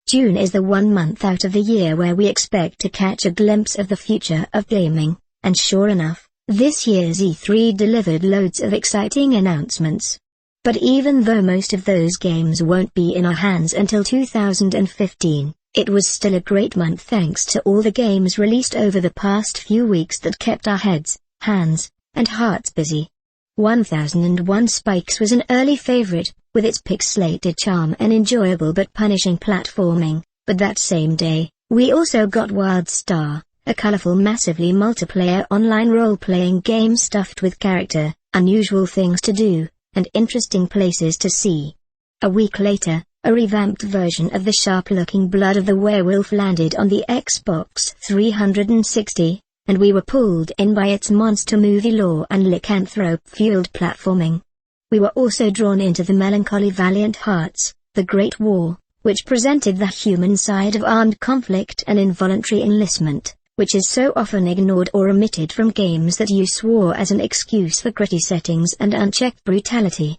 June is the one month out of the year where we expect to catch a glimpse of the future of gaming, and sure enough, this year's E3 delivered loads of exciting announcements. But even though most of those games won't be in our hands until 2015, it was still a great month thanks to all the games released over the past few weeks that kept our heads, hands, and hearts busy. 1001 Spikes was an early favorite, with its pixelated charm and enjoyable but punishing platforming, but that same day, we also got WildStar, a colorful massively multiplayer online role-playing game stuffed with character, unusual things to do, and interesting places to see. A week later, a revamped version of the sharp-looking Blood of the Werewolf landed on the Xbox 360, and we were pulled in by its monster movie lore and lycanthrope-fueled platforming. We were also drawn into the melancholy Valiant Hearts, The Great War, which presented the human side of armed conflict and involuntary enlistment, which is so often ignored or omitted from games that use war as an excuse for gritty settings and unchecked brutality.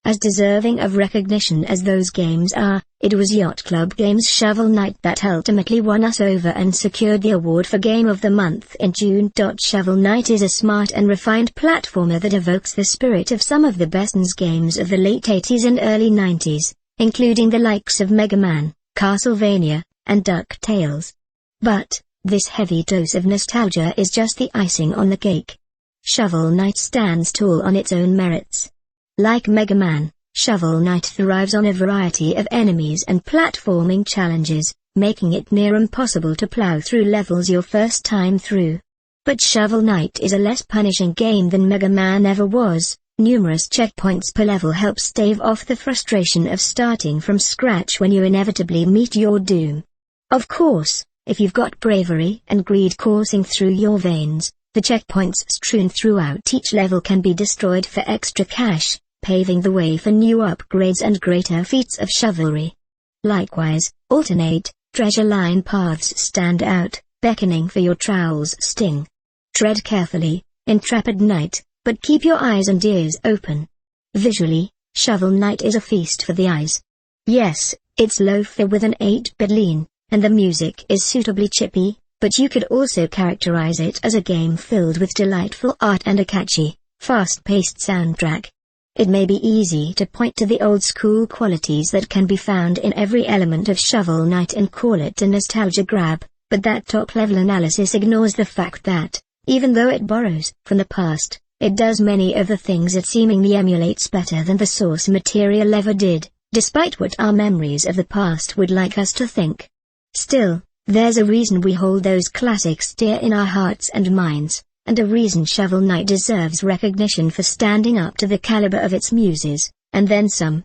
As deserving of recognition as those games are, it was Yacht Club Games' Shovel Knight that ultimately won us over and secured the award for Game of the Month in June. Shovel Knight is a smart and refined platformer that evokes the spirit of some of the best games of the late 80s and early 90s, including the likes of Mega Man, Castlevania, and DuckTales. But this heavy dose of nostalgia is just the icing on the cake. Shovel Knight stands tall on its own merits. Like Mega Man, Shovel Knight thrives on a variety of enemies and platforming challenges, making it near impossible to plow through levels your first time through. But Shovel Knight is a less punishing game than Mega Man ever was. Numerous checkpoints per level help stave off the frustration of starting from scratch when you inevitably meet your doom. Of course, if you've got bravery and greed coursing through your veins, the checkpoints strewn throughout each level can be destroyed for extra cash, paving the way for new upgrades and greater feats of chivalry. Likewise, alternate, treasure-line paths stand out, beckoning for your trowel's sting. Tread carefully, intrepid knight, but keep your eyes and ears open. Visually, Shovel Knight is a feast for the eyes. Yes, it's lo-fi with an 8-bit lean, and the music is suitably chippy, but you could also characterize it as a game filled with delightful art and a catchy, fast-paced soundtrack. It may be easy to point to the old-school qualities that can be found in every element of Shovel Knight and call it a nostalgia grab, but that top-level analysis ignores the fact that, even though it borrows from the past, it does many of the things it seemingly emulates better than the source material ever did, despite what our memories of the past would like us to think. Still, there's a reason we hold those classics dear in our hearts and minds, and a reason Shovel Knight deserves recognition for standing up to the caliber of its muses, and then some.